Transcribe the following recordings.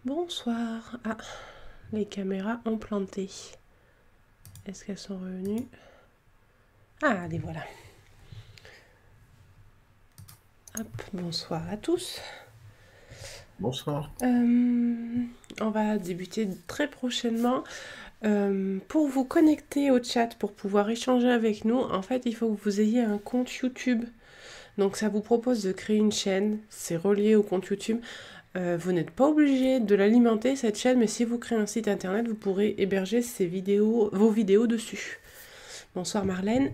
Bonsoir. Ah, les caméras ont planté. Est-ce qu'elles sont revenues? Ah, les voilà. Hop, bonsoir à tous. Bonsoir. On va débuter très prochainement. Pour vous connecter au chat, pour pouvoir échanger avec nous, en fait, il faut que vous ayez un compte YouTube. Donc ça vous propose de créer une chaîne, c'est relié au compte YouTube. Vous n'êtes pas obligé de l'alimenter cette chaîne, mais si vous créez un site internet, vous pourrez héberger vos vidéos dessus. Bonsoir Marlène.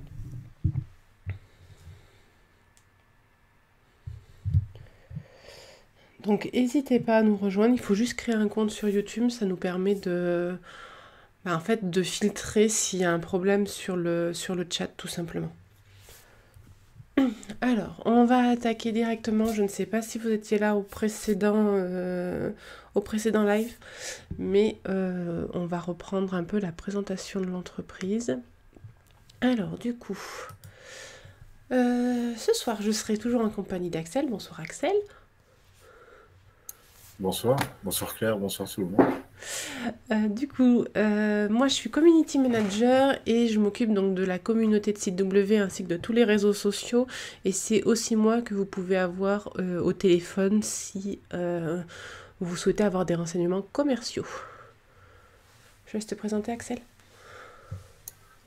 Donc n'hésitez pas à nous rejoindre, il faut juste créer un compte sur YouTube, ça nous permet en fait, de filtrer s'il y a un problème sur le chat tout simplement. Alors, on va attaquer directement, je ne sais pas si vous étiez là au précédent live, mais on va reprendre un peu la présentation de l'entreprise. Alors du coup, ce soir je serai toujours en compagnie d'Axel. Bonsoir Axel. Bonsoir. Bonsoir Claire, bonsoir tout le monde. Moi je suis community manager et je m'occupe donc de la communauté de site W ainsi que de tous les réseaux sociaux. Et c'est aussi moi que vous pouvez avoir au téléphone si vous souhaitez avoir des renseignements commerciaux. Je laisse te présenter Axel.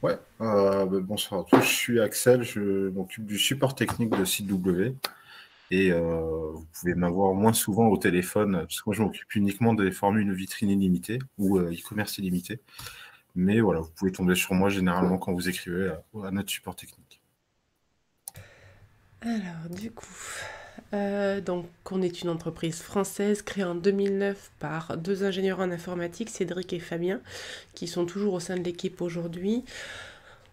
Ouais, bonsoir à tous. Je suis Axel, je m'occupe du support technique de site W. Et vous pouvez m'avoir moins souvent au téléphone, parce que moi je m'occupe uniquement des formules vitrine illimitées ou e-commerce illimité. Mais voilà, vous pouvez tomber sur moi généralement quand vous écrivez à notre support technique. Alors du coup, donc on est une entreprise française créée en 2009 par deux ingénieurs en informatique, Cédric et Fabien, qui sont toujours au sein de l'équipe aujourd'hui.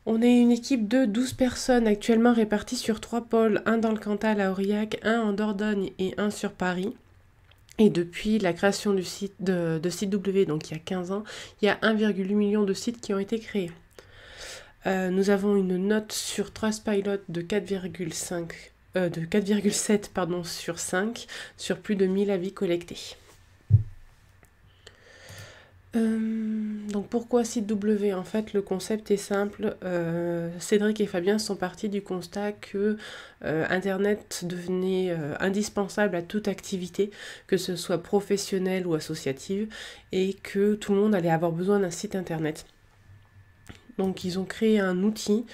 On est une équipe de 12 personnes actuellement réparties sur trois pôles, un dans le Cantal à Aurillac, un en Dordogne et un sur Paris. Et depuis la création du site de site W, donc il y a 15 ans, il y a 1,8 million de sites qui ont été créés. Nous avons une note sur Trustpilot de 4,7 sur 5 sur plus de 1000 avis collectés. Donc pourquoi site W? En fait, le concept est simple. Cédric et Fabien sont partis du constat que Internet devenait indispensable à toute activité, que ce soit professionnelle ou associative, et que tout le monde allait avoir besoin d'un site Internet. Donc ils ont créé un outil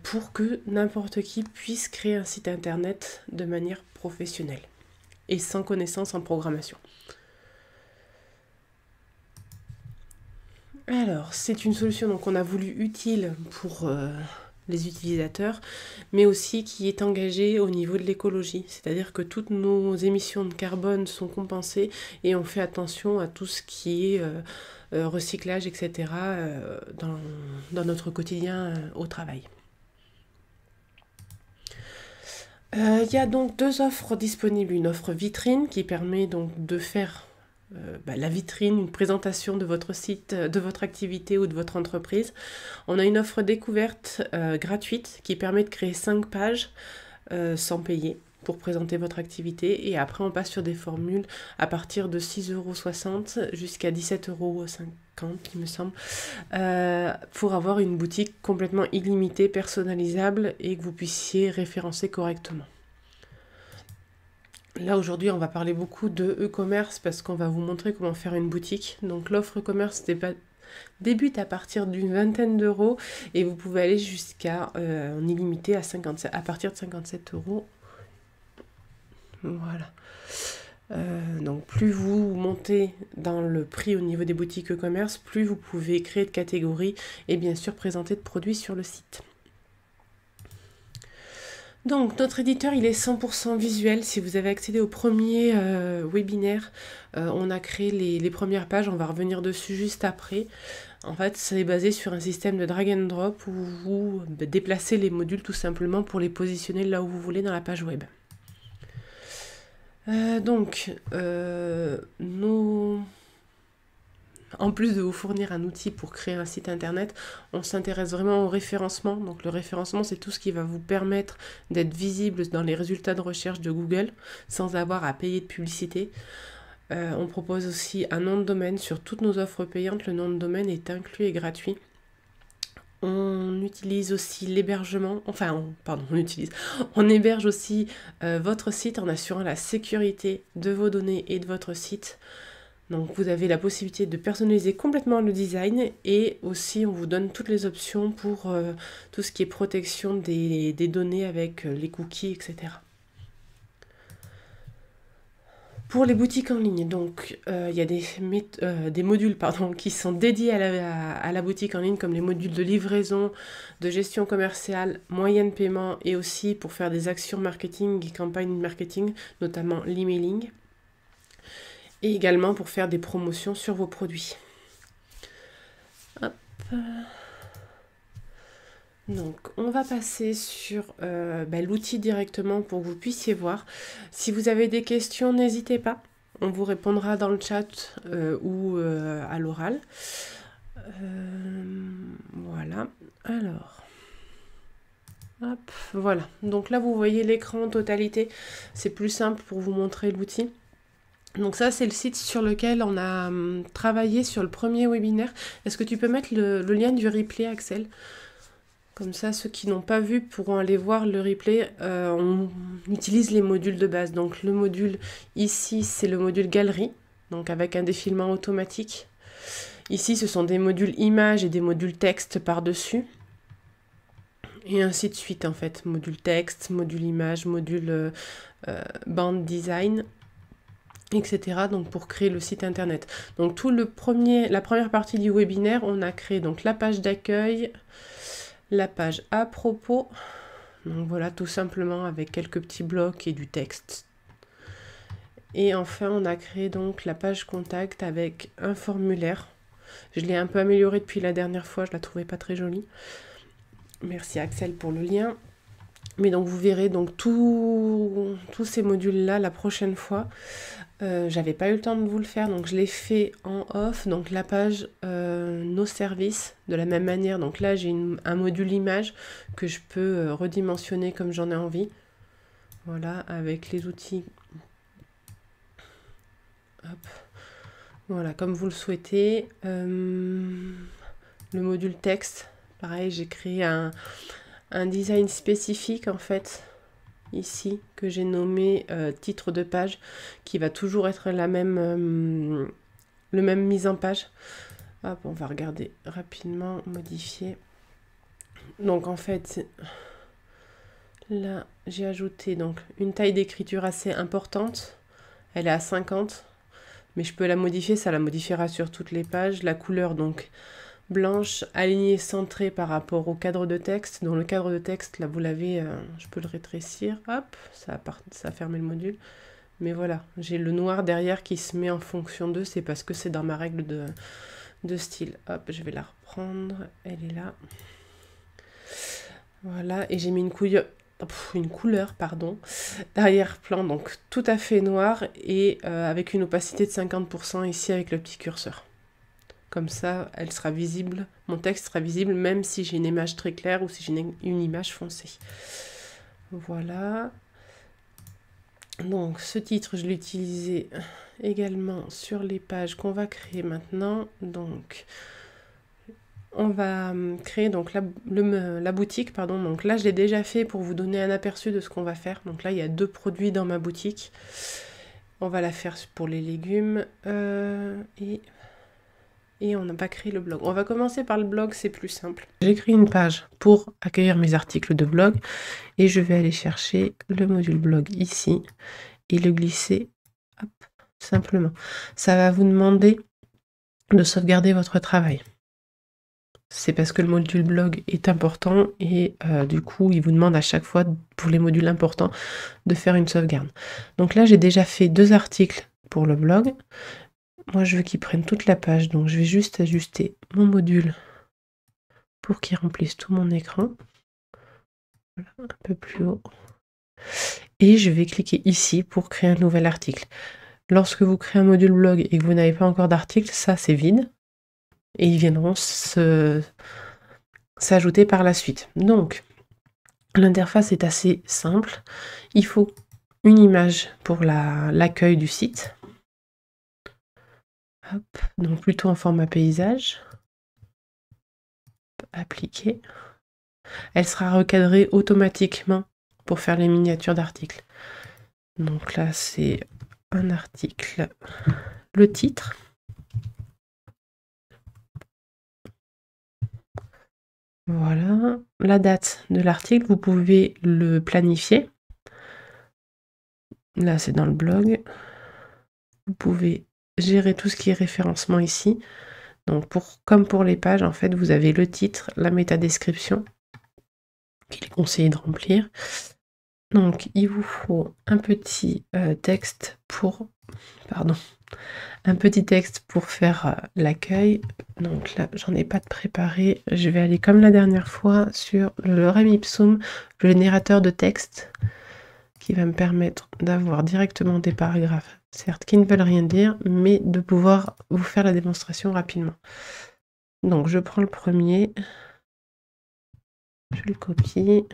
pour que n'importe qui puisse créer un site Internet de manière professionnelle et sans connaissance en programmation. Alors, c'est une solution qu'on a voulu utile pour les utilisateurs, mais aussi qui est engagée au niveau de l'écologie. C'est-à-dire que toutes nos émissions de carbone sont compensées et on fait attention à tout ce qui est recyclage, etc. Dans notre quotidien au travail. Il y a donc deux offres disponibles. Une offre vitrine qui permet donc de faire la vitrine, une présentation de votre site, de votre activité ou de votre entreprise. On a une offre découverte gratuite qui permet de créer 5 pages sans payer pour présenter votre activité. Et après, on passe sur des formules à partir de 6,60 € jusqu'à 17,50 € il me semble, pour avoir une boutique complètement illimitée, personnalisable et que vous puissiez référencer correctement. Là aujourd'hui on va parler beaucoup de e-commerce parce qu'on va vous montrer comment faire une boutique. Donc l'offre e-commerce débute à partir d'une vingtaine d'euros et vous pouvez aller jusqu'à en illimité à partir de 57 euros. Voilà. Donc plus vous montez dans le prix au niveau des boutiques e-commerce, plus vous pouvez créer de catégories et bien sûr présenter de produits sur le site. Donc notre éditeur il est 100% visuel. Si vous avez accédé au premier webinaire, on a créé les premières pages, on va revenir dessus juste après. En fait c'est basé sur un système de drag and drop où vous déplacez les modules tout simplement pour les positionner là où vous voulez dans la page web. En plus de vous fournir un outil pour créer un site internet, on s'intéresse vraiment au référencement. Donc le référencement, c'est tout ce qui va vous permettre d'être visible dans les résultats de recherche de Google sans avoir à payer de publicité. On propose aussi un nom de domaine sur toutes nos offres payantes. Le nom de domaine est inclus et gratuit. On utilise aussi l'hébergement, on héberge aussi votre site en assurant la sécurité de vos données et de votre site. Donc vous avez la possibilité de personnaliser complètement le design et aussi on vous donne toutes les options pour tout ce qui est protection des données avec les cookies, etc. Pour les boutiques en ligne, donc il y a des modules qui sont dédiés à la boutique en ligne, comme les modules de livraison, de gestion commerciale, moyens de paiement et aussi pour faire des actions marketing et campagnes marketing, notamment l'emailing. Et également pour faire des promotions sur vos produits. Hop. Donc, on va passer sur l'outil directement pour que vous puissiez voir. Si vous avez des questions, n'hésitez pas. On vous répondra dans le chat ou à l'oral. Voilà. Alors. Hop, voilà. Donc là, vous voyez l'écran en totalité. C'est plus simple pour vous montrer l'outil. Donc ça, c'est le site sur lequel on a travaillé sur le premier webinaire. Est-ce que tu peux mettre le lien du replay, Axel ? Comme ça, ceux qui n'ont pas vu pourront aller voir le replay. On utilise les modules de base. Donc le module ici, c'est le module galerie, donc avec un défilement automatique. Ici, ce sont des modules images et des modules texte par-dessus. Et ainsi de suite, en fait. Module texte, module image, module band design, etc. Donc pour créer le site internet. Donc la première partie du webinaire, on a créé donc la page d'accueil, la page à propos, donc voilà, tout simplement avec quelques petits blocs et du texte. Et enfin, on a créé donc la page contact avec un formulaire. Je l'ai un peu amélioré depuis la dernière fois, je la trouvais pas très jolie. Merci Axel pour le lien. Mais donc vous verrez donc tous ces modules-là la prochaine fois. J'avais pas eu le temps de vous le faire, donc je l'ai fait en off. Donc la page nos services, de la même manière. Donc là j'ai un module image que je peux redimensionner comme j'en ai envie. Voilà, avec les outils. Hop. Voilà, comme vous le souhaitez. Le module texte, pareil, j'ai créé un design spécifique en fait. Ici, que j'ai nommé titre de page, qui va toujours être le même mise en page. Hop, on va regarder rapidement, modifier. Donc en fait, là, j'ai ajouté donc une taille d'écriture assez importante. Elle est à 50, mais je peux la modifier, ça la modifiera sur toutes les pages. La couleur, donc, blanche, alignée, centrée par rapport au cadre de texte. Dans le cadre de texte, là vous l'avez, je peux le rétrécir, hop, ça a fermé le module. Mais voilà, j'ai le noir derrière qui se met en fonction d'eux, c'est parce que c'est dans ma règle de style. Hop, je vais la reprendre, elle est là. Voilà, et j'ai mis une couleur, d'arrière-plan, donc tout à fait noir et avec une opacité de 50% ici avec le petit curseur. Comme ça, elle sera visible, mon texte sera visible même si j'ai une image très claire ou si j'ai une image foncée. Voilà. Donc ce titre, je l'ai utilisé également sur les pages qu'on va créer maintenant. Donc on va créer donc la boutique, pardon. Donc là, je l'ai déjà fait pour vous donner un aperçu de ce qu'on va faire. Donc là, il y a 2 produits dans ma boutique. On va la faire pour les légumes et on n'a pas créé le blog. On va commencer par le blog, c'est plus simple. J'ai créé une page pour accueillir mes articles de blog et je vais aller chercher le module blog ici et le glisser, hop, simplement. Ça va vous demander de sauvegarder votre travail. C'est parce que le module blog est important et du coup, il vous demande à chaque fois, pour les modules importants, de faire une sauvegarde. Donc là, j'ai déjà fait 2 articles pour le blog. Moi, je veux qu'il prenne toute la page, donc je vais juste ajuster mon module pour qu'il remplisse tout mon écran. Voilà, un peu plus haut. Et je vais cliquer ici pour créer un nouvel article. Lorsque vous créez un module blog et que vous n'avez pas encore d'article, ça c'est vide. Et ils viendront s'ajouter par la suite. Donc, l'interface est assez simple. Il faut une image pour l'accueil du site. Hop, donc plutôt en format paysage. Appliquer. Elle sera recadrée automatiquement pour faire les miniatures d'articles. Donc là, c'est un article, le titre. Voilà, la date de l'article, vous pouvez le planifier. Là, c'est dans le blog. Vous pouvez gérer tout ce qui est référencement ici. Donc, comme pour les pages, en fait, vous avez le titre, la métadescription qu'il est conseillé de remplir. Donc, il vous faut un petit texte pour... Pardon. Un petit texte pour faire l'accueil. Donc là, j'en ai pas de préparé. Je vais aller comme la dernière fois sur le lorem ipsum, le générateur de texte, qui va me permettre d'avoir directement des paragraphes, certes qui ne veulent rien dire, mais de pouvoir vous faire la démonstration rapidement. Donc je prends le premier, je le copie,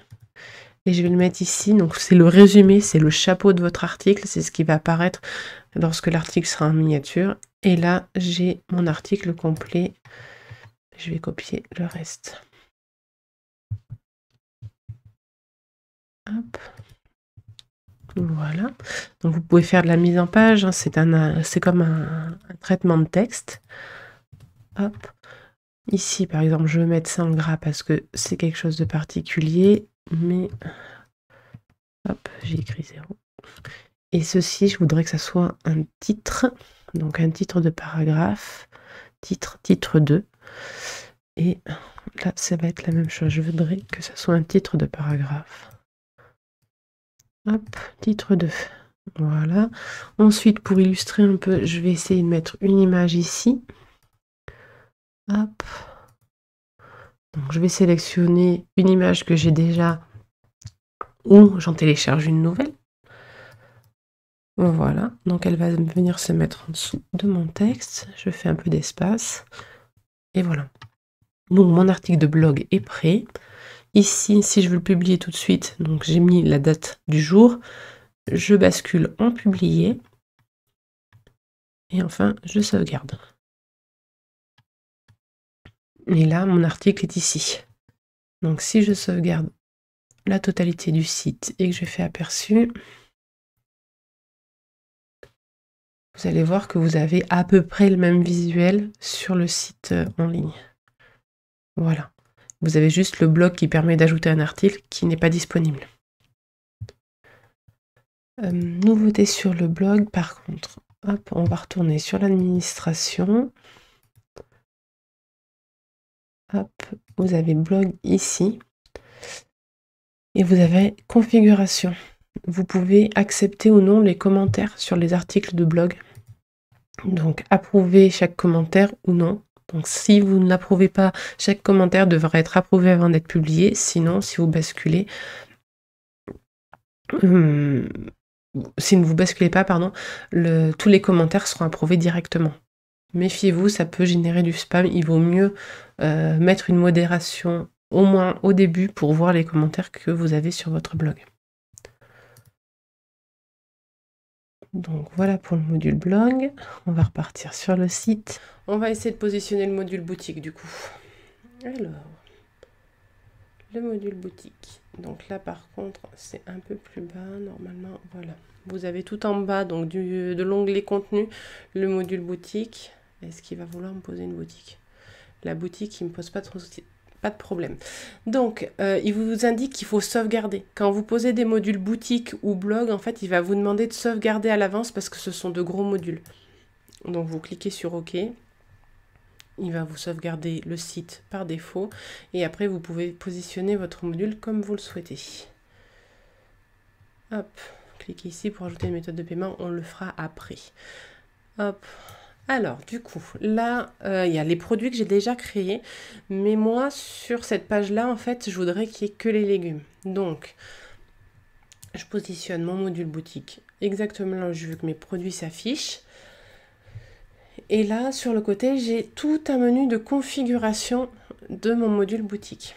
et je vais le mettre ici. Donc c'est le résumé, c'est le chapeau de votre article, c'est ce qui va apparaître lorsque l'article sera en miniature. Et là, j'ai mon article complet. Je vais copier le reste. Hop. Voilà. Donc vous pouvez faire de la mise en page, hein. C'est comme un traitement de texte. Hop. Ici, par exemple, je vais mettre ça en gras parce que c'est quelque chose de particulier, mais hop, j'ai écrit 0. Et ceci, je voudrais que ça soit un titre, donc un titre de paragraphe, titre 2. Et là, ça va être la même chose. Je voudrais que ça soit un titre de paragraphe. Hop, titre 2. Voilà. Ensuite, pour illustrer un peu, je vais essayer de mettre une image ici. Hop. Donc, je vais sélectionner une image que j'ai déjà ou j'en télécharge une nouvelle. Voilà. Donc, elle va venir se mettre en dessous de mon texte. Je fais un peu d'espace. Et voilà. Donc, mon article de blog est prêt. Ici, si je veux le publier tout de suite, donc j'ai mis la date du jour. Je bascule en publier. Et enfin, je sauvegarde. Et là, mon article est ici. Donc, si je sauvegarde la totalité du site et que je fais aperçu, vous allez voir que vous avez à peu près le même visuel sur le site en ligne. Voilà. Vous avez juste le blog qui permet d'ajouter un article qui n'est pas disponible. Nouveauté sur le blog, par contre. Hop, on va retourner sur l'administration. Hop, vous avez blog ici. Et vous avez configuration. Vous pouvez accepter ou non les commentaires sur les articles de blog. Donc, approuver chaque commentaire ou non. Donc, si vous ne l'approuvez pas, chaque commentaire devra être approuvé avant d'être publié. Sinon, si vous basculez, si ne vous basculez pas, pardon, tous les commentaires seront approuvés directement. Méfiez-vous, ça peut générer du spam. Il vaut mieux mettre une modération au moins au début pour voir les commentaires que vous avez sur votre blog. Donc voilà pour le module blog. On va repartir sur le site. On va essayer de positionner le module boutique du coup. Alors, le module boutique. Donc là par contre, c'est un peu plus bas normalement. Voilà. Vous avez tout en bas donc de l'onglet contenu, le module boutique. Est-ce qu'il va vouloir me poser une boutique? La boutique, il ne me pose pas de problème. Donc, il vous indique qu'il faut sauvegarder. Quand vous posez des modules boutique ou blog, en fait, il va vous demander de sauvegarder à l'avance parce que ce sont de gros modules. Donc, vous cliquez sur OK. Il va vous sauvegarder le site par défaut. Et après, vous pouvez positionner votre module comme vous le souhaitez. Hop, cliquez ici pour ajouter une méthode de paiement. On le fera après. Hop. Alors, du coup, là, il y a les produits que j'ai déjà créés. Mais moi, sur cette page-là, en fait, je voudrais qu'il n'y ait que les légumes. Donc, je positionne mon module boutique exactement là où je veux que mes produits s'affichent. Et là, sur le côté, j'ai tout un menu de configuration de mon module boutique.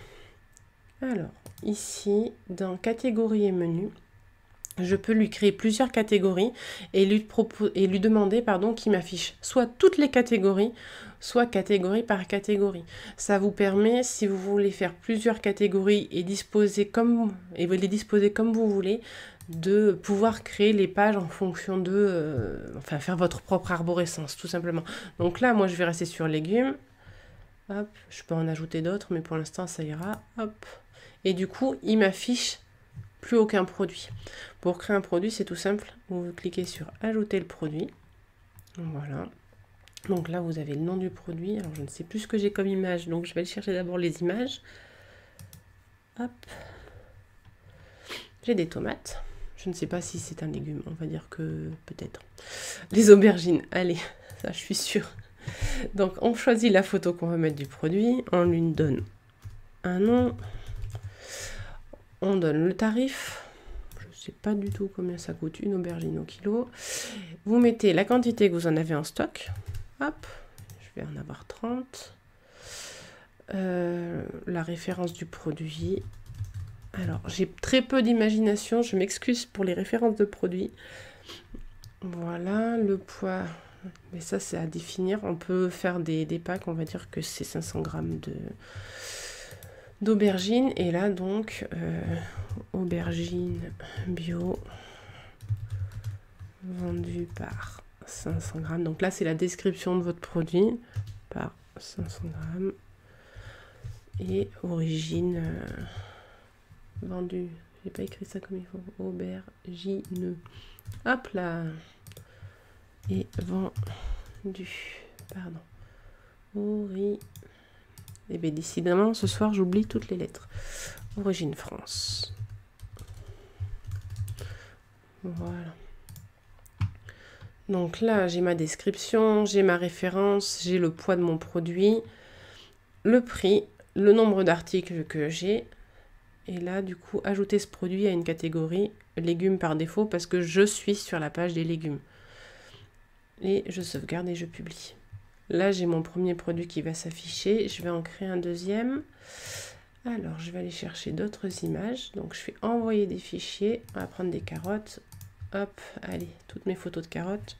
Alors, ici, dans catégorie et menu, je peux lui créer plusieurs catégories et lui demander qu'il m'affiche soit toutes les catégories, soit catégorie par catégorie. Ça vous permet, si vous voulez faire plusieurs catégories et les disposer comme vous voulez, de pouvoir créer les pages en fonction de... faire votre propre arborescence, tout simplement. Donc là, moi, je vais rester sur légumes. Hop, je peux en ajouter d'autres, mais pour l'instant, ça ira. Hop. Et du coup, il m'affiche plus aucun produit. Pour créer un produit, c'est tout simple. Vous cliquez sur ajouter le produit. Voilà. Donc là, vous avez le nom du produit. Alors, je ne sais plus ce que j'ai comme image, donc je vais aller chercher d'abord les images. Hop. J'ai des tomates. Je ne sais pas si c'est un légume. On va dire que peut-être. Les aubergines. Allez, ça, je suis sûre. Donc, on choisit la photo qu'on va mettre du produit. On lui donne un nom. On donne le tarif. Je ne sais pas du tout combien ça coûte une aubergine au kilo. Vous mettez la quantité que vous en avez en stock. Hop, je vais en avoir 30. La référence du produit. Alors, j'ai très peu d'imagination. Je m'excuse pour les références de produits. Voilà, le poids. Mais ça, c'est à définir. On peut faire des packs. On va dire que c'est 500 grammes d'aubergine. Et là, donc, aubergine bio vendue par 500 grammes. Donc là, c'est la description de votre produit par 500 grammes. Et origine vendue. J'ai pas écrit ça comme il faut. Aubergine. Hop là. Et vendu. Pardon. Et bien décidément, ce soir, j'oublie toutes les lettres. Origine France. Voilà. Donc là, j'ai ma description, j'ai ma référence, j'ai le poids de mon produit, le prix, le nombre d'articles que j'ai. Et là, du coup, ajouter ce produit à une catégorie légumes par défaut parce que je suis sur la page des légumes. Et je sauvegarde et je publie. Là, j'ai mon premier produit qui va s'afficher. Je vais en créer un deuxième. Alors, je vais aller chercher d'autres images. Donc, je fais envoyer des fichiers. On va prendre des carottes. Hop, allez, toutes mes photos de carottes.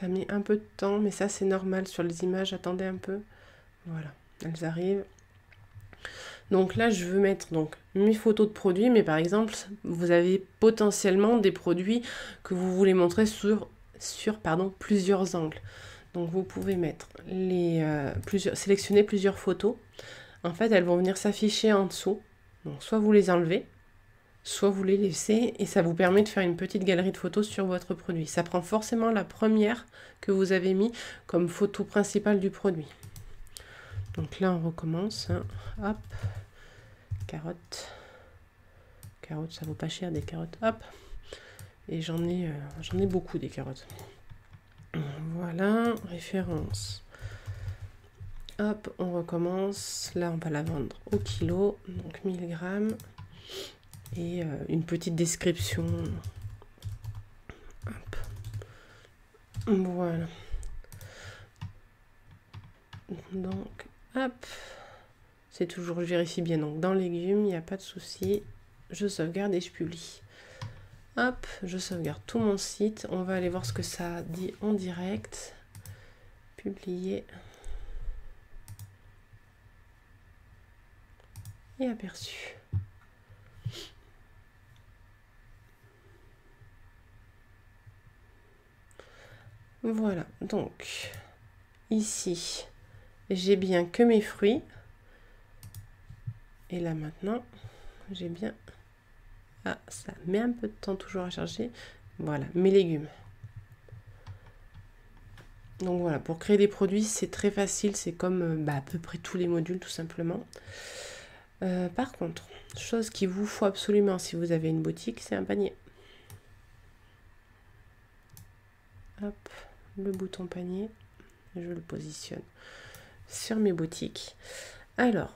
Ça met un peu de temps, mais ça, c'est normal sur les images. Attendez un peu. Voilà, elles arrivent. Donc là, je veux mettre donc mes photos de produits, mais par exemple, vous avez potentiellement des produits que vous voulez montrer sur plusieurs angles. Donc vous pouvez mettre sélectionner plusieurs photos. En fait, elles vont venir s'afficher en dessous. Donc soit vous les enlevez, soit vous les laissez, et ça vous permet de faire une petite galerie de photos sur votre produit. Ça prend forcément la première que vous avez mis comme photo principale du produit. Donc là, on recommence. Hein. Hop. Carottes. Carottes, ça vaut pas cher des carottes. Hop. Et j'en ai beaucoup des carottes. Voilà. Référence. Hop, on recommence. Là, on va la vendre au kilo. Donc 1000 grammes. Et une petite description. Hop. Voilà. Donc, hop. C'est toujours, je vérifie bien. Donc, dans légumes, il n'y a pas de souci. Je sauvegarde et je publie. Hop, je sauvegarde tout mon site. On va aller voir ce que ça dit en direct. Publier. Et aperçu. Voilà, donc, ici, j'ai bien que mes fruits. Et là maintenant, j'ai bien... Ah, ça met un peu de temps toujours à charger. Voilà, mes légumes. Donc voilà, pour créer des produits, c'est très facile. C'est comme à peu près tous les modules, tout simplement. Par contre, chose qu'il vous faut absolument si vous avez une boutique, c'est un panier. Hop, le bouton panier. Je le positionne sur mes boutiques. Alors,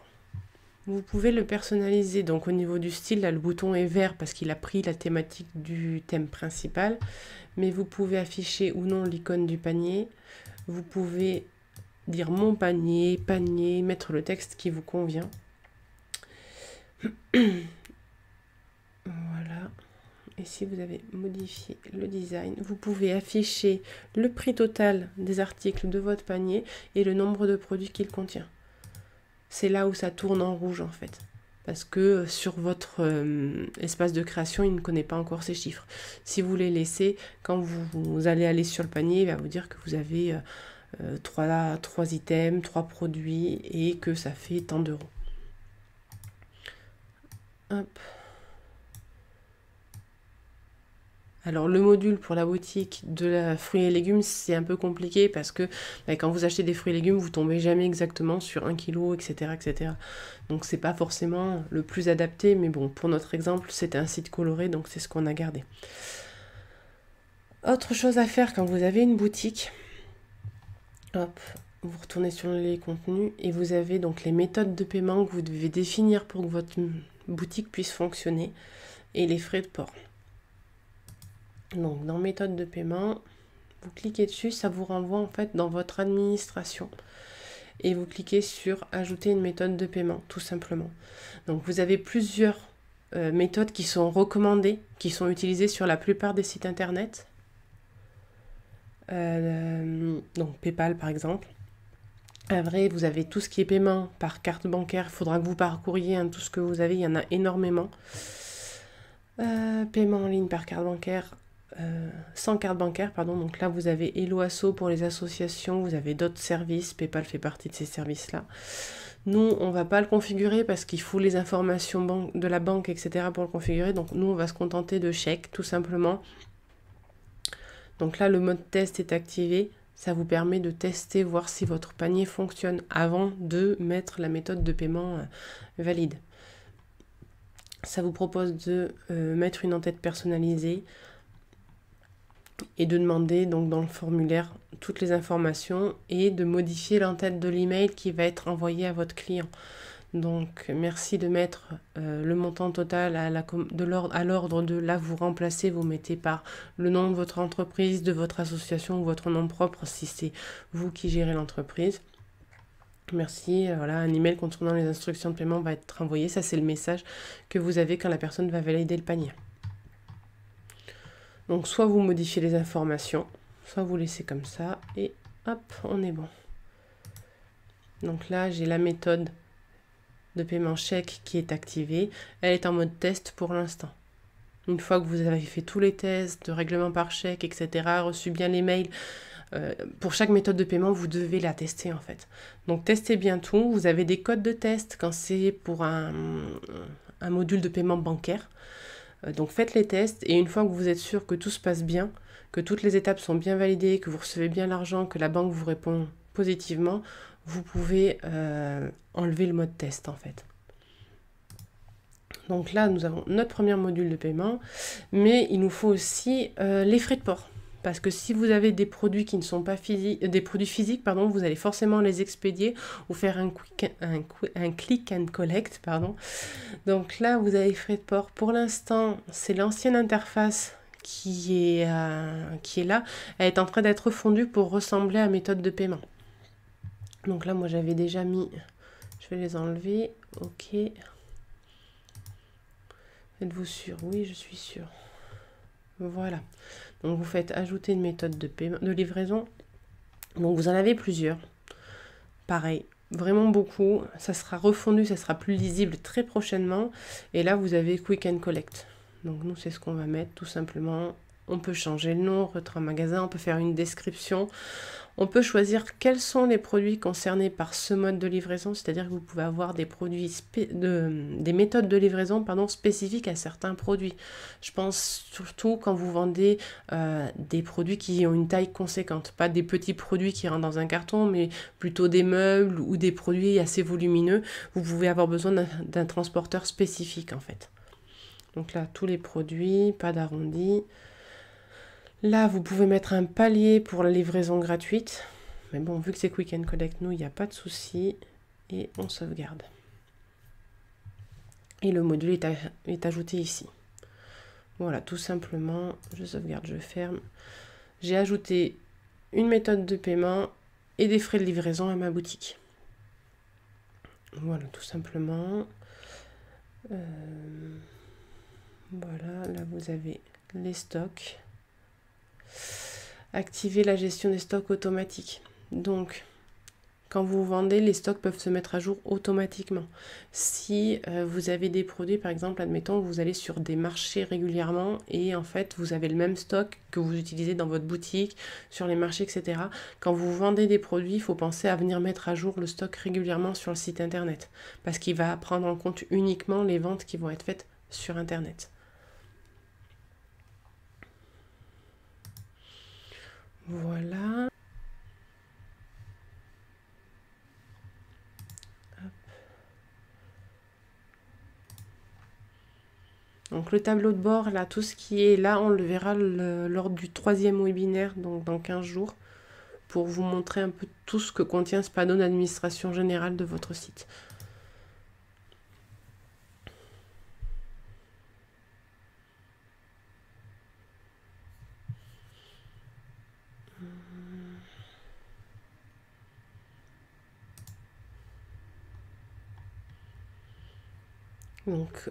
vous pouvez le personnaliser. Donc au niveau du style, là le bouton est vert parce qu'il a pris la thématique du thème principal. Mais vous pouvez afficher ou non l'icône du panier. Vous pouvez dire mon panier, panier, mettre le texte qui vous convient. Voilà. Et si vous avez modifié le design, vous pouvez afficher le prix total des articles de votre panier et le nombre de produits qu'il contient. C'est là où ça tourne en rouge en fait. Parce que sur votre espace de création, il ne connaît pas encore ces chiffres. Si vous les laissez, quand vous allez aller sur le panier, il va vous dire que vous avez 3 items, 3 produits et que ça fait tant d'euros. Hop. Alors le module pour la boutique de la fruits et légumes, c'est un peu compliqué parce que quand vous achetez des fruits et légumes, vous tombez jamais exactement sur 1 kg, etc. etc. Donc c'est pas forcément le plus adapté, mais bon, pour notre exemple, c'était un site coloré, donc c'est ce qu'on a gardé. Autre chose à faire quand vous avez une boutique, hop, vous retournez sur les contenus et vous avez donc les méthodes de paiement que vous devez définir pour que votre boutique puisse fonctionner et les frais de port. Donc dans méthode de paiement, vous cliquez dessus, ça vous renvoie en fait dans votre administration et vous cliquez sur ajouter une méthode de paiement tout simplement. Donc vous avez plusieurs méthodes qui sont recommandées, qui sont utilisées sur la plupart des sites internet. Donc PayPal par exemple. Après, vous avez tout ce qui est paiement par carte bancaire. Il faudra que vous parcouriez tout ce que vous avez. Il y en a énormément. Paiement en ligne par carte bancaire. Sans carte bancaire, pardon. Donc là, vous avez Hello Asso pour les associations. Vous avez d'autres services. PayPal fait partie de ces services-là. Nous, on ne va pas le configurer parce qu'il faut les informations de la banque, etc. pour le configurer. Donc nous, on va se contenter de chèques, tout simplement. Donc là, le mode test est activé. Ça vous permet de tester, voir si votre panier fonctionne avant de mettre la méthode de paiement valide. Ça vous propose de mettre une en-tête personnalisée et de demander donc dans le formulaire toutes les informations et de modifier l'en-tête de l'email qui va être envoyé à votre client. Donc merci de mettre le montant total à l'ordre de là, vous remplacez, vous mettez par le nom de votre entreprise, de votre association ou votre nom propre si c'est vous qui gérez l'entreprise. Merci, voilà, un email contenant les instructions de paiement va être envoyé. Ça c'est le message que vous avez quand la personne va valider le panier. Donc soit vous modifiez les informations, soit vous laissez comme ça et hop, on est bon. Donc là j'ai la méthode de paiement chèque qui est activée. Elle est en mode test pour l'instant. Une fois que vous avez fait tous les tests de règlement par chèque, etc., reçu bien les mails, pour chaque méthode de paiement, vous devez la tester en fait. Donc testez bien tout. Vous avez des codes de test quand c'est pour un module de paiement bancaire. Donc faites les tests et une fois que vous êtes sûr que tout se passe bien, que toutes les étapes sont bien validées, que vous recevez bien l'argent, que la banque vous répond positivement, vous pouvez enlever le mode test en fait. Donc là, nous avons notre premier module de paiement, mais il nous faut aussi les frais de port. Parce que si vous avez des produits qui ne sont pas physiques, des produits physiques, pardon, vous allez forcément les expédier ou faire un click and collect, pardon. Donc là, vous avez les frais de port. Pour l'instant, c'est l'ancienne interface qui est là. Elle est en train d'être fondue pour ressembler à méthode de paiement. Donc là, moi, j'avais déjà mis... Je vais les enlever. Ok. Êtes-vous sûr? Oui, je suis sûre. Voilà. Donc, vous faites ajouter une méthode de paiement, de livraison. Donc, vous en avez plusieurs. Pareil, vraiment beaucoup. Ça sera refondu, ça sera plus lisible très prochainement. Et là, vous avez Quick and Collect. Donc, nous, c'est ce qu'on va mettre, tout simplement. On peut changer le nom, retrait en magasin, on peut faire une description. On peut choisir quels sont les produits concernés par ce mode de livraison, c'est-à-dire que vous pouvez avoir des produits des méthodes de livraison spécifiques à certains produits. Je pense surtout quand vous vendez des produits qui ont une taille conséquente, pas des petits produits qui rentrent dans un carton, mais plutôt des meubles ou des produits assez volumineux. Vous pouvez avoir besoin d'un transporteur spécifique en fait. Donc là, tous les produits, pas d'arrondi. Là, vous pouvez mettre un palier pour la livraison gratuite. Mais bon, vu que c'est Quick and Collect, nous, il n'y a pas de souci. Et on sauvegarde. Et le module est ajouté ici. Voilà, tout simplement, je sauvegarde, je ferme. J'ai ajouté une méthode de paiement et des frais de livraison à ma boutique. Voilà, tout simplement. Voilà, là vous avez les stocks. Activer la gestion des stocks automatique. Donc, quand vous vendez, les stocks peuvent se mettre à jour automatiquement. Si vous avez des produits, par exemple, admettons, vous allez sur des marchés régulièrement et en fait, vous avez le même stock que vous utilisez dans votre boutique, sur les marchés, etc. Quand vous vendez des produits, il faut penser à venir mettre à jour le stock régulièrement sur le site internet parce qu'il va prendre en compte uniquement les ventes qui vont être faites sur internet. Voilà. Donc le tableau de bord, là, tout ce qui est là, on le verra lors du 3e webinaire, donc dans 15 jours, pour vous montrer un peu tout ce que contient ce panneau d'administration générale de votre site. Donc,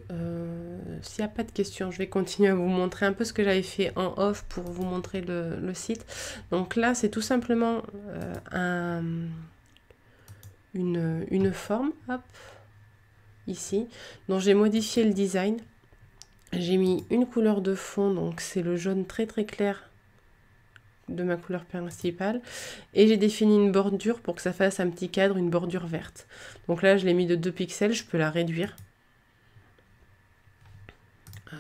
s'il n'y a pas de questions, je vais continuer à vous montrer un peu ce que j'avais fait en off pour vous montrer le site. Donc là, c'est tout simplement une forme, hop, ici, dont j'ai modifié le design. J'ai mis une couleur de fond, donc c'est le jaune très très clair de ma couleur principale, et j'ai défini une bordure pour que ça fasse un petit cadre, une bordure verte. Donc là, je l'ai mis de 2 pixels, je peux la réduire.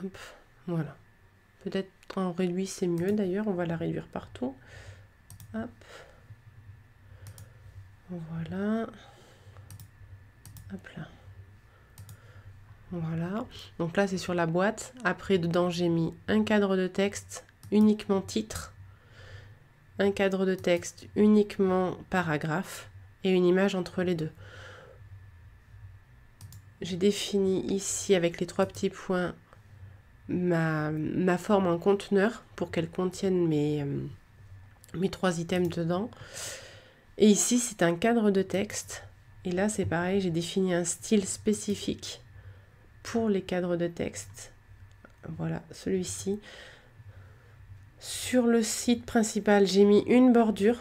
Hop, voilà. Peut-être en réduit, c'est mieux d'ailleurs. On va la réduire partout. Hop. Voilà. Hop là. Voilà. Donc là, c'est sur la boîte. Après, dedans, j'ai mis un cadre de texte uniquement titre, un cadre de texte uniquement paragraphe et une image entre les deux. J'ai défini ici avec les 3 petits points ma forme en conteneur pour qu'elle contienne mes 3 items dedans. Et ici, c'est un cadre de texte. Et là, c'est pareil, j'ai défini un style spécifique pour les cadres de texte. Voilà, celui-ci. Sur le site principal, j'ai mis une bordure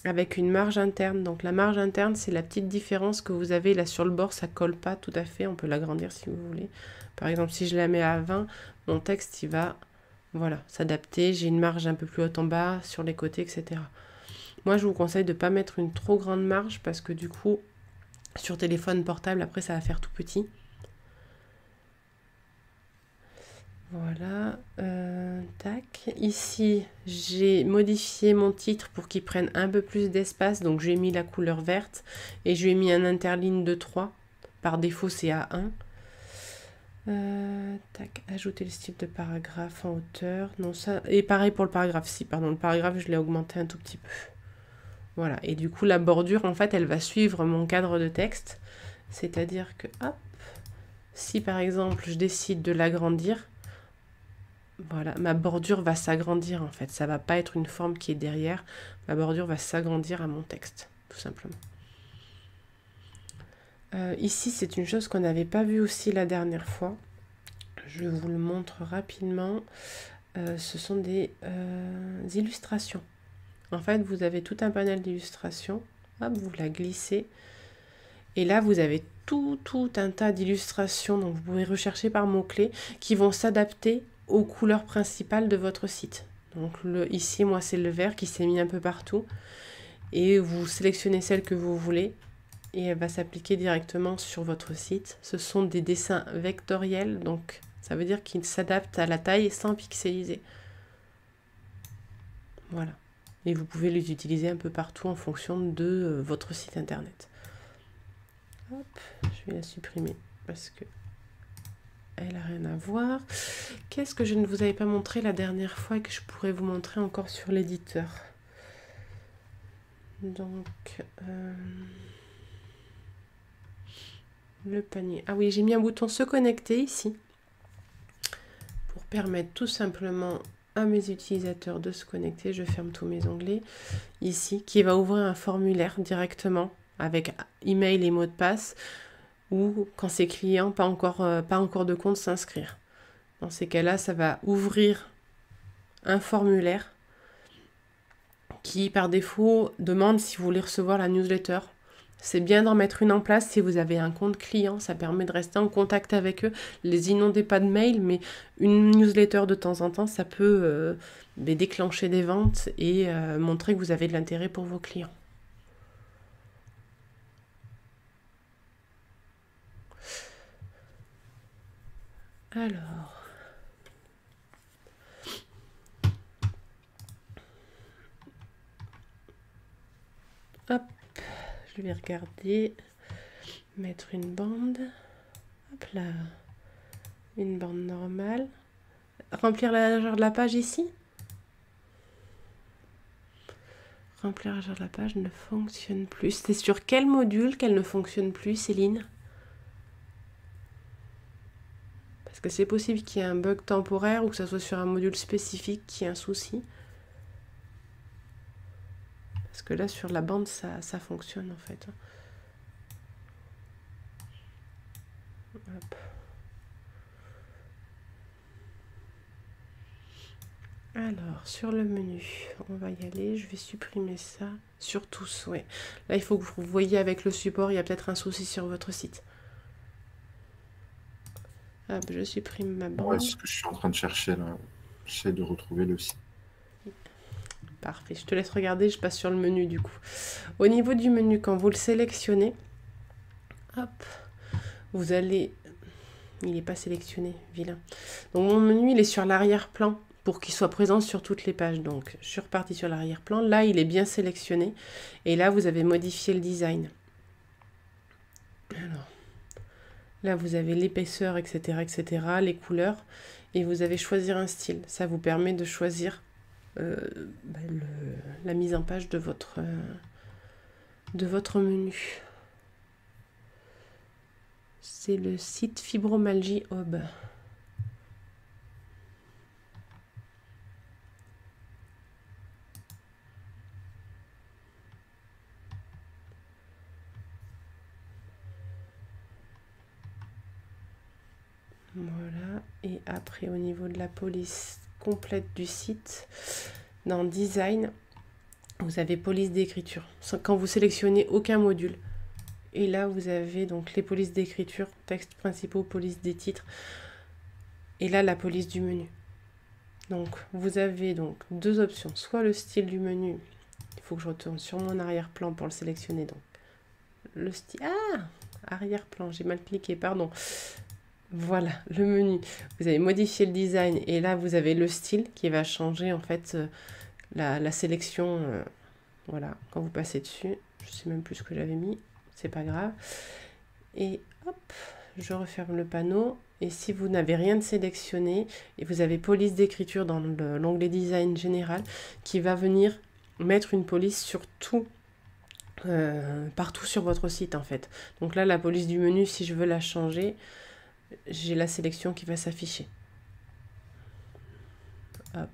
avec une marge interne. Donc la marge interne, c'est la petite différence que vous avez là sur le bord. Ça colle pas tout à fait. On peut l'agrandir si vous voulez. Par exemple, si je la mets à 20, mon texte, il va s'adapter. J'ai une marge un peu plus haute en bas, sur les côtés, etc. Moi, je vous conseille de ne pas mettre une trop grande marge parce que du coup, sur téléphone portable, après, ça va faire tout petit. Voilà. Tac. Ici, j'ai modifié mon titre pour qu'il prenne un peu plus d'espace. Donc, j'ai mis la couleur verte et je lui ai mis un interligne de 3. Par défaut, c'est A1. Tac, ajouter le style de paragraphe en hauteur. Non, ça. Et pareil pour le paragraphe. Si, pardon, le paragraphe, je l'ai augmenté un tout petit peu. Voilà. Et du coup, la bordure, en fait, elle va suivre mon cadre de texte. C'est-à-dire que, hop, si par exemple, je décide de l'agrandir, voilà, ma bordure va s'agrandir en fait. Ça va pas être une forme qui est derrière. Ma bordure va s'agrandir à mon texte, tout simplement. Ici, c'est une chose qu'on n'avait pas vue aussi la dernière fois. Je vous le montre rapidement. Ce sont des illustrations. En fait, vous avez tout un panel d'illustrations. Hop, vous la glissez. Et là, vous avez tout un tas d'illustrations. Donc, vous pouvez rechercher par mots-clés qui vont s'adapter aux couleurs principales de votre site. Donc ici, moi, c'est le vert qui s'est mis un peu partout. Et vous sélectionnez celle que vous voulez et elle va s'appliquer directement sur votre site. Ce sont des dessins vectoriels, donc ça veut dire qu'ils s'adaptent à la taille sans pixeliser. Voilà. Et vous pouvez les utiliser un peu partout en fonction de votre site internet. Hop, je vais la supprimer parce que elle n'a rien à voir. Qu'est-ce que je ne vous avais pas montré la dernière fois et que je pourrais vous montrer encore sur l'éditeur? Donc, le panier. Ah oui, j'ai mis un bouton se connecter ici pour permettre tout simplement à mes utilisateurs de se connecter. Je ferme tous mes onglets ici, qui va ouvrir un formulaire directement avec email et mot de passe, ou quand c'est client, pas encore de compte, s'inscrire. Dans ces cas-là, ça va ouvrir un formulaire qui, par défaut, demande si vous voulez recevoir la newsletter. C'est bien d'en mettre une en place si vous avez un compte client, ça permet de rester en contact avec eux. Les inondez pas de mails, mais une newsletter de temps en temps, ça peut déclencher des ventes et montrer que vous avez de l'intérêt pour vos clients. Alors, hop, je vais regarder, mettre une bande, hop là, une bande normale, remplir la largeur de la page ici. Remplir la largeur de la page ne fonctionne plus. C'est sur quel module qu'elle ne fonctionne plus, Céline ? Parce que c'est possible qu'il y ait un bug temporaire ou que ça soit sur un module spécifique qui ait un souci. Parce que là, sur la bande, ça fonctionne en fait. Hop. Alors, sur le menu, on va y aller. Je vais supprimer ça sur tous. Ouais. Là, il faut que vous voyez avec le support, il y a peut-être un souci sur votre site. Hop, je supprime ma bande. Ouais, c'est ce que je suis en train de chercher là. J'essaie de retrouver le site. Parfait, je te laisse regarder, je passe sur le menu du coup. Au niveau du menu, quand vous le sélectionnez, hop, vous allez... Il n'est pas sélectionné, vilain. Donc mon menu, il est sur l'arrière-plan pour qu'il soit présent sur toutes les pages. Donc je suis repartie sur l'arrière-plan. Là, il est bien sélectionné. Et là, vous avez modifié le design. Alors, là, vous avez l'épaisseur, etc., etc., les couleurs. Et vous avez choisir un style. Ça vous permet de choisir la mise en page de votre menu. C'est le site Fibromyalgie Hub. Voilà, et après au niveau de la police complète du site, dans Design, vous avez police d'écriture. Quand vous sélectionnez aucun module, et là vous avez donc les polices d'écriture, textes principaux, police des titres, et là la police du menu. Donc vous avez donc deux options, soit le style du menu, il faut que je retourne sur mon arrière-plan pour le sélectionner, donc le style, arrière-plan, j'ai mal cliqué, pardon. Voilà, le menu. Vous avez modifié le design et là, vous avez le style qui va changer en fait la sélection. Voilà, quand vous passez dessus, je sais même plus ce que j'avais mis, c'est pas grave. Et hop, je referme le panneau. Et si vous n'avez rien de sélectionné, et vous avez police d'écriture dans l'onglet design général, qui va venir mettre une police sur tout. Partout sur votre site en fait. Donc là, la police du menu, si je veux la changer, j'ai la sélection qui va s'afficher. Hop.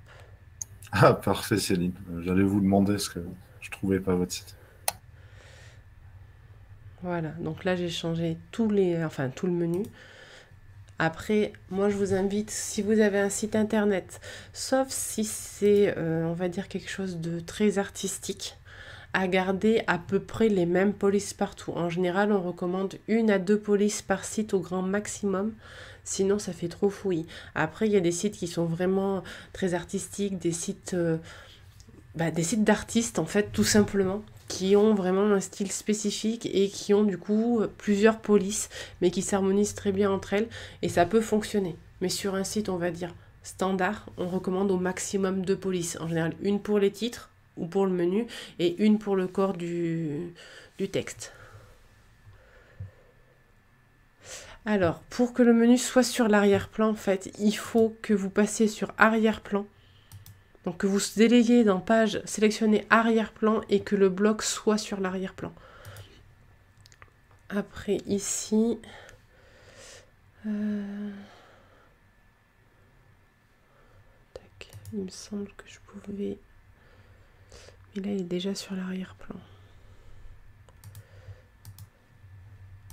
Ah, parfait, Céline. J'allais vous demander ce que je trouvais pas votre site. Voilà, donc là j'ai changé tout le menu. Après, moi je vous invite, si vous avez un site internet, sauf si c'est, on va dire, quelque chose de très artistique, à garder à peu près les mêmes polices partout. En général, on recommande 1 à 2 polices par site au grand maximum. Sinon, ça fait trop fouillis. Après, il y a des sites qui sont vraiment très artistiques, des sites d'artistes, en fait, tout simplement, qui ont vraiment un style spécifique et qui ont du coup plusieurs polices, mais qui s'harmonisent très bien entre elles, et ça peut fonctionner. Mais sur un site, on va dire, standard, on recommande au maximum 2 polices. En général, une pour les titres, ou pour le menu, et une pour le corps du texte. Alors, pour que le menu soit sur l'arrière-plan, en fait, il faut que vous passiez sur arrière-plan. Donc que vous délayez dans page, sélectionnez arrière-plan et que le bloc soit sur l'arrière-plan. Après, ici... Tac. Il me semble que je pouvais... Mais là, il est déjà sur l'arrière-plan.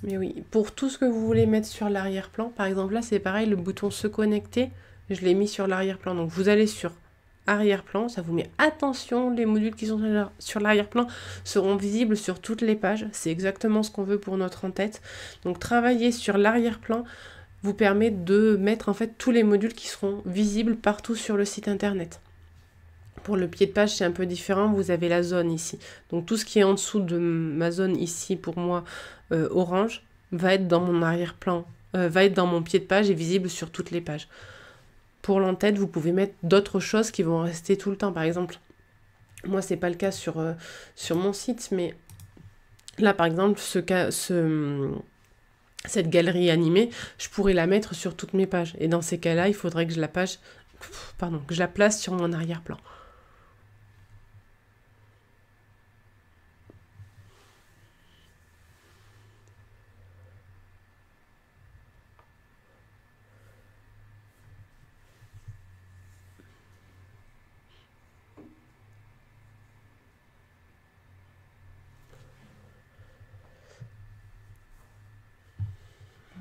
Mais oui, pour tout ce que vous voulez mettre sur l'arrière-plan, par exemple là, c'est pareil, le bouton se connecter, je l'ai mis sur l'arrière-plan. Donc vous allez sur arrière-plan, ça vous met attention, les modules qui sont sur l'arrière-plan seront visibles sur toutes les pages. C'est exactement ce qu'on veut pour notre en-tête. Donc travailler sur l'arrière-plan vous permet de mettre en fait tous les modules qui seront visibles partout sur le site internet. Pour le pied de page, c'est un peu différent, vous avez la zone ici. Donc tout ce qui est en dessous de ma zone ici, pour moi, orange, va être dans mon arrière-plan, va être dans mon pied de page et visible sur toutes les pages. Pour l'entête, vous pouvez mettre d'autres choses qui vont rester tout le temps. Par exemple, moi, c'est pas le cas sur mon site, mais là, par exemple, cette galerie animée, je pourrais la mettre sur toutes mes pages. Et dans ces cas-là, il faudrait que je la place sur mon arrière-plan.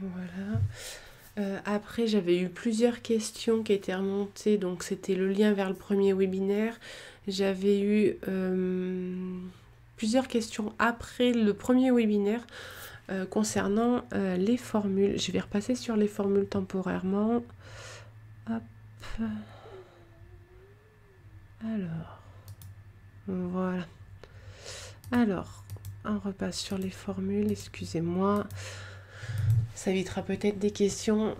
Voilà. Après, j'avais eu plusieurs questions qui étaient remontées. Donc, c'était le lien vers le premier webinaire. J'avais eu plusieurs questions après le premier webinaire concernant les formules. Je vais repasser sur les formules temporairement. Hop. Alors. Voilà. Alors, on repasse sur les formules. Excusez-moi. Ça évitera peut-être des questions.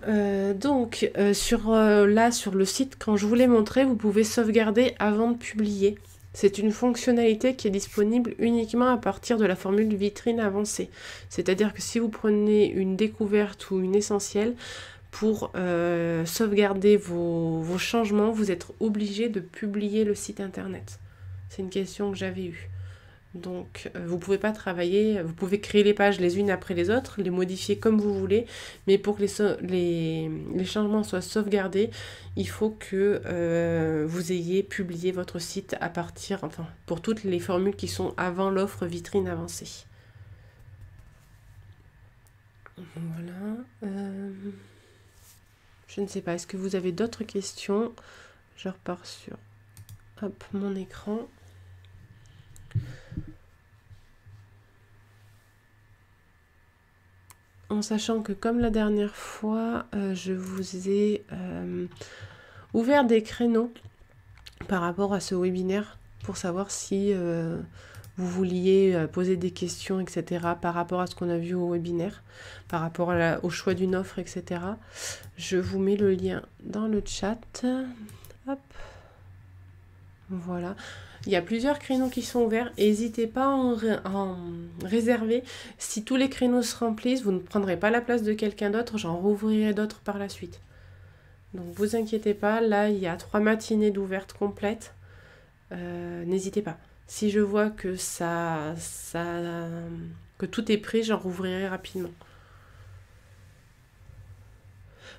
Sur le site, quand je vous l'ai montré, vous pouvez sauvegarder avant de publier. C'est une fonctionnalité qui est disponible uniquement à partir de la formule vitrine avancée. C'est-à-dire que si vous prenez une découverte ou une essentielle, pour sauvegarder vos changements, vous êtes obligé de publier le site internet. C'est une question que j'avais eue. Donc, vous ne pouvez pas travailler, vous pouvez créer les pages les unes après les autres, les modifier comme vous voulez, mais pour que les changements soient sauvegardés, il faut que vous ayez publié votre site à partir, enfin, pour toutes les formules qui sont avant l'offre vitrine avancée. Voilà. Je ne sais pas, est-ce que vous avez d'autres questions? Je repars sur mon écran. En sachant que comme la dernière fois, je vous ai ouvert des créneaux par rapport à ce webinaire pour savoir si vous vouliez poser des questions, etc. par rapport à ce qu'on a vu au webinaire, par rapport au choix d'une offre, etc. Je vous mets le lien dans le chat. Hop. Voilà. Il y a plusieurs créneaux qui sont ouverts. N'hésitez pas à en réserver. Si tous les créneaux se remplissent, vous ne prendrez pas la place de quelqu'un d'autre. J'en rouvrirai d'autres par la suite. Donc, vous inquiétez pas. Là, il y a 3 matinées d'ouvertes complètes. N'hésitez pas. Si je vois que que tout est pris, j'en rouvrirai rapidement.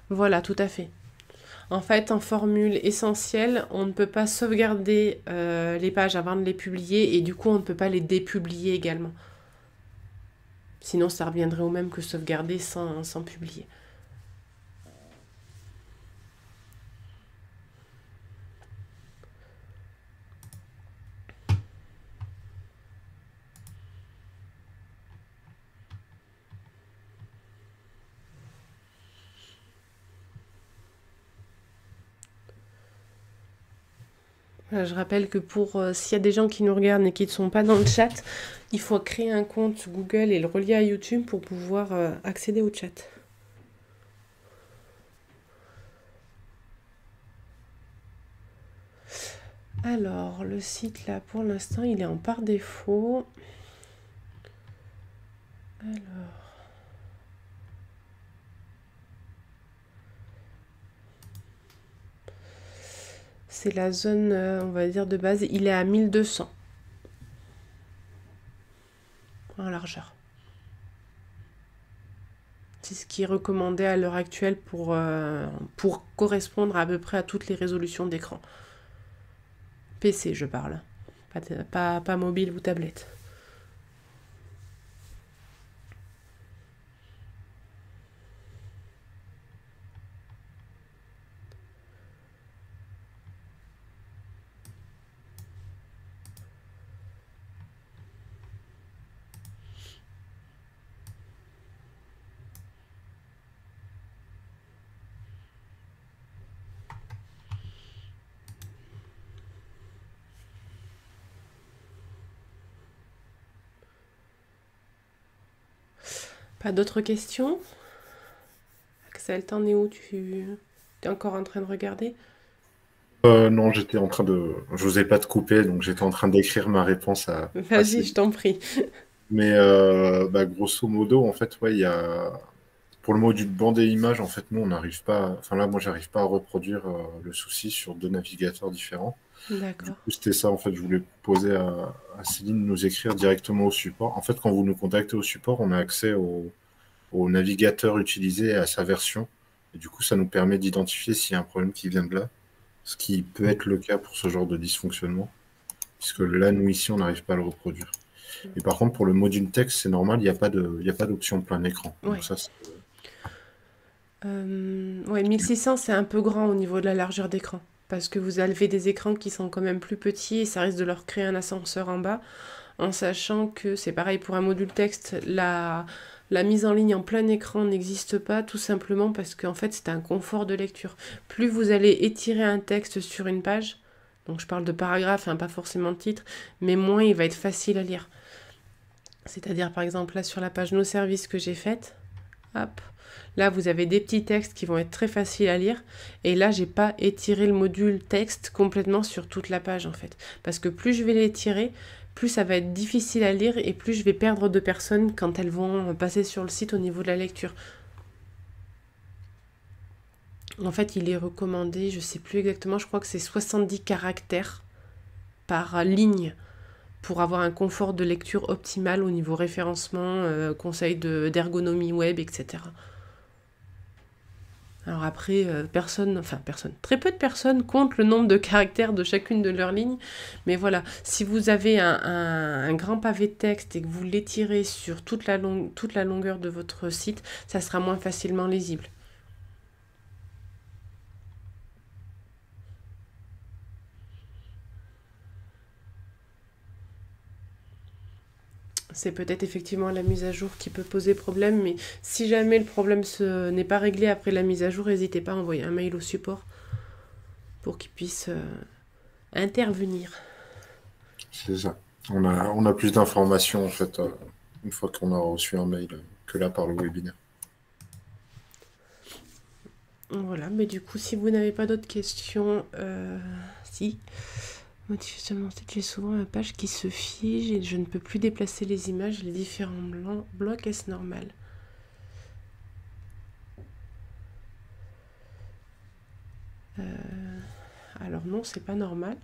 Voilà, tout à fait. En fait, en formule essentielle, on ne peut pas sauvegarder les pages avant de les publier et du coup, on ne peut pas les dépublier également. Sinon, ça reviendrait au même que sauvegarder sans publier. Je rappelle que s'il y a des gens qui nous regardent et qui ne sont pas dans le chat, il faut créer un compte Google et le relier à YouTube pour pouvoir accéder au chat. Alors, le site là, pour l'instant, il est en par défaut. Alors... C'est la zone, on va dire, de base. Il est à 1200 en largeur. C'est ce qui est recommandé à l'heure actuelle pour correspondre à peu près à toutes les résolutions d'écran. PC, je parle. Pas mobile ou tablette. Pas d'autres questions? Axel, t'en es où? Tu es encore en train de regarder? Non, j'étais en train de... Je n'osais pas te couper, donc j'étais en train d'écrire ma réponse à Vas-y, je Céline. t'en prie. Mais grosso modo, en fait, ouais, il y a... Pour le module bande et image, en fait, nous, on n'arrive pas... Enfin là, moi, j'arrive pas à reproduire le souci sur deux navigateurs différents. Du D'accord. coup, c'était ça, en fait, je voulais proposer à Céline de nous écrire directement au support. En fait, quand vous nous contactez au support, on a accès au navigateur utilisé et à sa version. Et du coup, ça nous permet d'identifier s'il y a un problème qui vient de là, ce qui peut être le cas pour ce genre de dysfonctionnement, puisque là, nous, ici, on n'arrive pas à le reproduire. Et par contre, pour le module texte, c'est normal, il y a pas d'option plein écran. Donc Ouais. ça, Ouais, 1600, c'est un peu grand au niveau de la largeur d'écran. Parce que vous avez des écrans qui sont quand même plus petits et ça risque de leur créer un ascenseur en bas. En sachant que c'est pareil pour un module texte, la mise en ligne en plein écran n'existe pas, tout simplement parce qu'en fait c'est un confort de lecture. Plus vous allez étirer un texte sur une page, donc je parle de paragraphe, hein, pas forcément de titre, mais moins il va être facile à lire. C'est-à-dire par exemple là sur la page Nos services que j'ai faite, hop, là vous avez des petits textes qui vont être très faciles à lire, et là j'ai pas étiré le module texte complètement sur toute la page en fait. Parce que plus je vais l'étirer, plus ça va être difficile à lire et plus je vais perdre de personnes quand elles vont passer sur le site au niveau de la lecture. En fait, il est recommandé, je sais plus exactement, je crois que c'est 70 caractères par ligne pour avoir un confort de lecture optimal au niveau référencement, conseil d'ergonomie web, etc. Alors après, très peu de personnes comptent le nombre de caractères de chacune de leurs lignes. Mais voilà, si vous avez un grand pavé de texte et que vous l'étirez sur toute la longueur de votre site, ça sera moins facilement lisible. C'est peut-être effectivement la mise à jour qui peut poser problème, mais si jamais le problème n'est pas réglé après la mise à jour, n'hésitez pas à envoyer un mail au support pour qu'ils puissent intervenir. c'est ça. On a plus d'informations, en fait, une fois qu'on a reçu un mail, que là par le webinaire. Voilà, mais du coup, si vous n'avez pas d'autres questions, si. Modifier seulement site, j'ai souvent une page qui se fige et je ne peux plus déplacer les images, les différents blocs, est-ce normal? Alors non, c'est pas normal.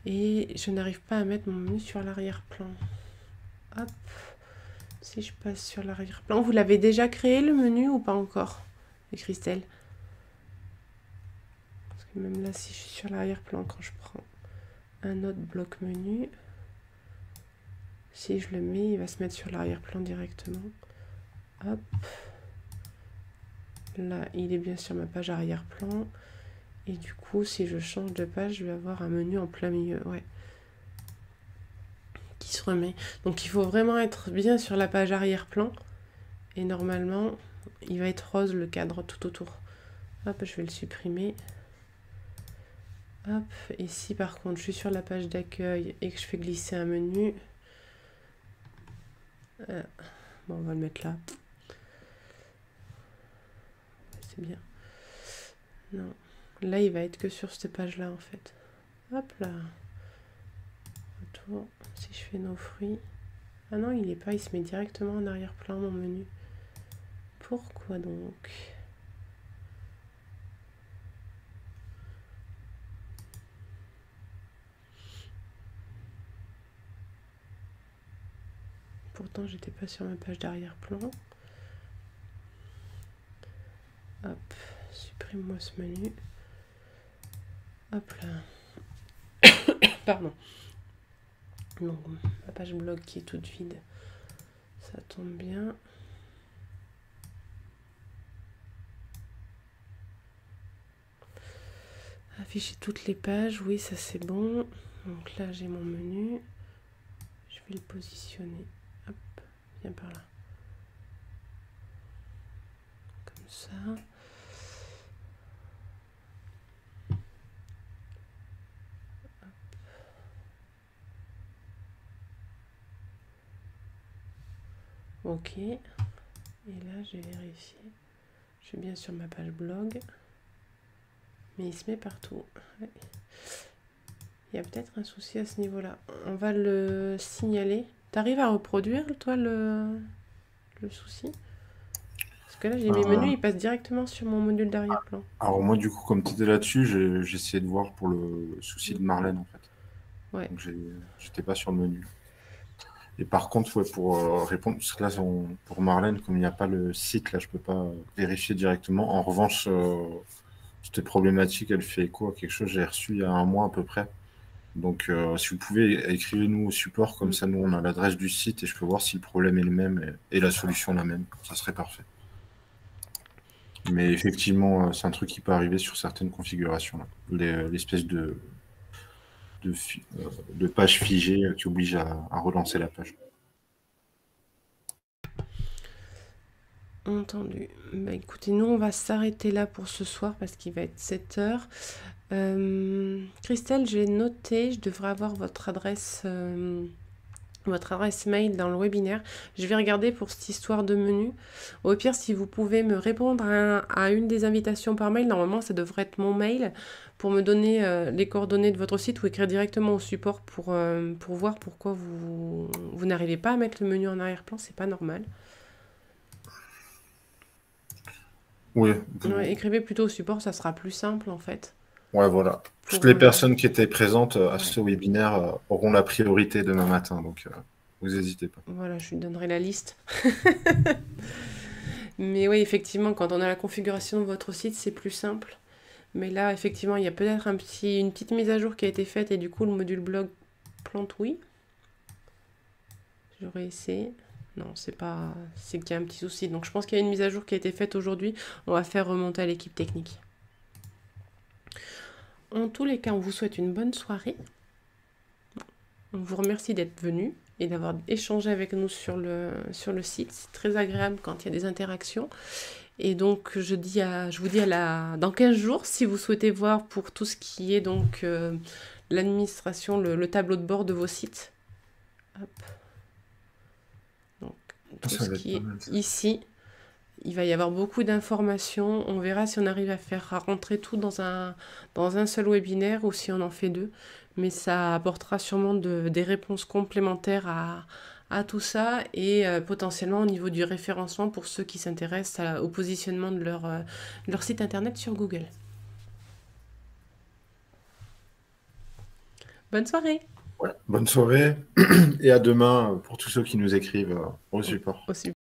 Et je n'arrive pas à mettre mon menu sur l'arrière-plan. Hop. Si je passe sur l'arrière-plan, vous l'avez déjà créé le menu ou pas encore, Christelle? Parce que même là, si je suis sur l'arrière-plan, quand je prends un autre bloc menu, si je le mets, il va se mettre sur l'arrière-plan directement. Hop. Là, il est bien sur ma page arrière-plan. Et du coup, si je change de page, je vais avoir un menu en plein milieu. Ouais. Qui se remet. Donc, il faut vraiment être bien sur la page arrière-plan. Et normalement, il va être rose le cadre tout autour. Hop, je vais le supprimer. Hop, et si par contre je suis sur la page d'accueil et que je fais glisser un menu, bon, on va le mettre là. C'est bien. Non, là il va être que sur cette page là en fait. Hop là. Autour. Si je fais nos fruits. Ah non, il est pas, il se met directement en arrière-plan mon menu. Pourquoi donc? Pourtant, j'étais pas sur ma page d'arrière-plan. Hop, supprime-moi ce menu. Hop là. Pardon. Donc, ma page blog qui est toute vide. Ça tombe bien. Afficher toutes les pages, oui, ça c'est bon. Donc là, j'ai mon menu. Je vais le positionner. Hop, viens par là. Comme ça. Ok. Et là, je vais vérifier. Je suis bien sur ma page blog. Mais il se met partout. Ouais. Il y a peut-être un souci à ce niveau-là. On va le signaler. T'arrives à reproduire, toi, le souci? Parce que là, j'ai mes menus, ils passent directement sur mon module d'arrière-plan. Alors moi, du coup, comme tu étais là-dessus, j'ai essayé de voir pour le souci de Marlène, en fait. Ouais. Donc, j'étais pas sur le menu. Et par contre, ouais, pour répondre, parce que là, pour Marlène, comme il n'y a pas le site, là, je peux pas vérifier directement. En revanche, cette problématique, elle fait écho à quelque chose que j'ai reçu il y a un mois à peu près. Donc, si vous pouvez, écrivez-nous au support, comme ça, nous, on a l'adresse du site et je peux voir si le problème est le même et la solution la même. Ça serait parfait. Mais effectivement, c'est un truc qui peut arriver sur certaines configurations, là. L'espèce de page figée qui oblige à relancer la page. Entendu. Bah, écoutez, nous, on va s'arrêter là pour ce soir parce qu'il va être 7 heures. Christelle, j'ai noté, je devrais avoir votre adresse mail dans le webinaire. Je vais regarder pour cette histoire de menu. Au pire, si vous pouvez me répondre à une des invitations par mail, normalement, ça devrait être mon mail pour me donner les coordonnées de votre site ou écrire directement au support pour voir pourquoi vous n'arrivez pas à mettre le menu en arrière-plan. C'est pas normal. Oui. Ouais, écrivez plutôt au support, ça sera plus simple en fait. Ouais, voilà. Toutes les personnes qui étaient présentes à ce webinaire auront la priorité demain matin, donc vous n'hésitez pas. Voilà, je lui donnerai la liste. Mais oui, effectivement, quand on a la configuration de votre site, c'est plus simple. Mais là, effectivement, il y a peut-être une petite mise à jour qui a été faite et du coup, le module blog plante, oui. J'aurais essayé. Non, c'est qu'il y a un petit souci. Donc, je pense qu'il y a une mise à jour qui a été faite aujourd'hui. On va faire remonter à l'équipe technique. En tous les cas, on vous souhaite une bonne soirée. On vous remercie d'être venu et d'avoir échangé avec nous sur le site. C'est très agréable quand il y a des interactions. Et donc, je vous dis dans 15 jours, si vous souhaitez voir pour tout ce qui est donc l'administration, le tableau de bord de vos sites. Hop. Donc, tout ce qui est ici, il va y avoir beaucoup d'informations. On verra si on arrive à rentrer tout dans un seul webinaire ou si on en fait deux. Mais ça apportera sûrement des réponses complémentaires à tout ça et potentiellement au niveau du référencement pour ceux qui s'intéressent au positionnement de leur site internet sur Google. Bonne soirée. Ouais, bonne soirée et à demain pour tous ceux qui nous écrivent au support. Au support.